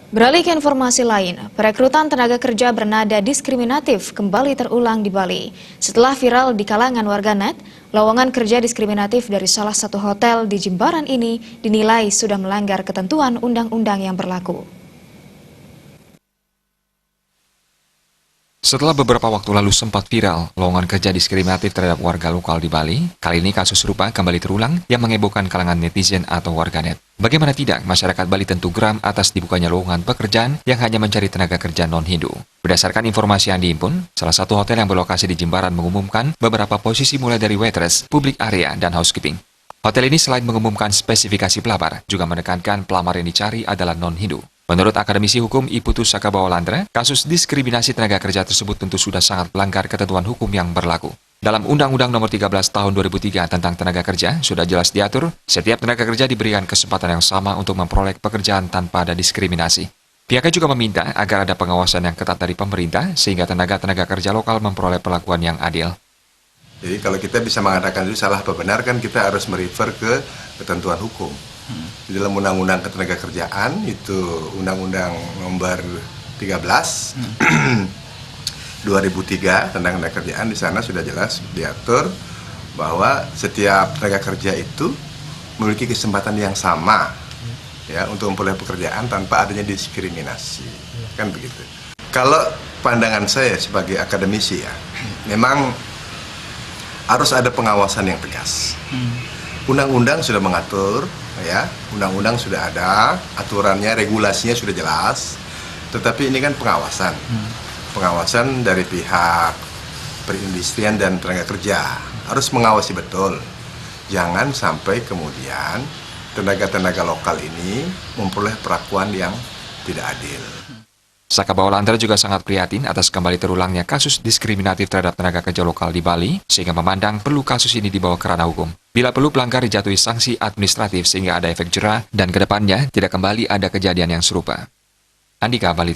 Beralih ke informasi lain, perekrutan tenaga kerja bernada diskriminatif kembali terulang di Bali. Setelah viral di kalangan warganet, lowongan kerja diskriminatif dari salah satu hotel di Jimbaran ini dinilai sudah melanggar ketentuan undang-undang yang berlaku. Setelah beberapa waktu lalu sempat viral lowongan kerja diskriminatif terhadap warga lokal di Bali, kali ini kasus serupa kembali terulang yang menghebohkan kalangan netizen atau warganet. Bagaimana tidak, masyarakat Bali tentu geram atas dibukanya lowongan pekerjaan yang hanya mencari tenaga kerja non-Hindu. Berdasarkan informasi yang dihimpun, salah satu hotel yang berlokasi di Jimbaran mengumumkan beberapa posisi mulai dari waitress, public area, dan housekeeping. Hotel ini selain mengumumkan spesifikasi pelamar, juga menekankan pelamar yang dicari adalah non-Hindu. Menurut akademisi hukum Iputus Sakabawalandra, kasus diskriminasi tenaga kerja tersebut tentu sudah sangat melanggar ketentuan hukum yang berlaku. Dalam Undang-Undang Nomor 13 Tahun 2003 tentang tenaga kerja, sudah jelas diatur, setiap tenaga kerja diberikan kesempatan yang sama untuk memperoleh pekerjaan tanpa ada diskriminasi. Pihaknya juga meminta agar ada pengawasan yang ketat dari pemerintah, sehingga tenaga-tenaga kerja lokal memperoleh perlakuan yang adil. Jadi kalau kita bisa mengatakan itu salah atau benar, kan kita harus merefer ke ketentuan hukum. Di dalam Undang-Undang Ketenagakerjaan, itu Undang-Undang Nomor 13 2003 tentang tenaga kerjaan, di sana sudah jelas diatur bahwa setiap tenaga kerja itu memiliki kesempatan yang sama ya untuk memperoleh pekerjaan tanpa adanya diskriminasi. Kan begitu. Kalau pandangan saya sebagai akademisi ya, memang harus ada pengawasan yang tegas. Undang-undang sudah mengatur, ya, undang-undang sudah ada, aturannya, regulasinya sudah jelas, tetapi ini kan pengawasan. Pengawasan dari pihak perindustrian dan tenaga kerja harus mengawasi betul. Jangan sampai kemudian tenaga-tenaga lokal ini memperoleh perlakuan yang tidak adil. Sakabawalandra juga sangat prihatin atas kembali terulangnya kasus diskriminatif terhadap tenaga kerja lokal di Bali, sehingga memandang perlu kasus ini dibawa ke ranah hukum. Bila perlu, pelanggar dijatuhi sanksi administratif sehingga ada efek jera dan kedepannya tidak kembali ada kejadian yang serupa. Andika, Bali.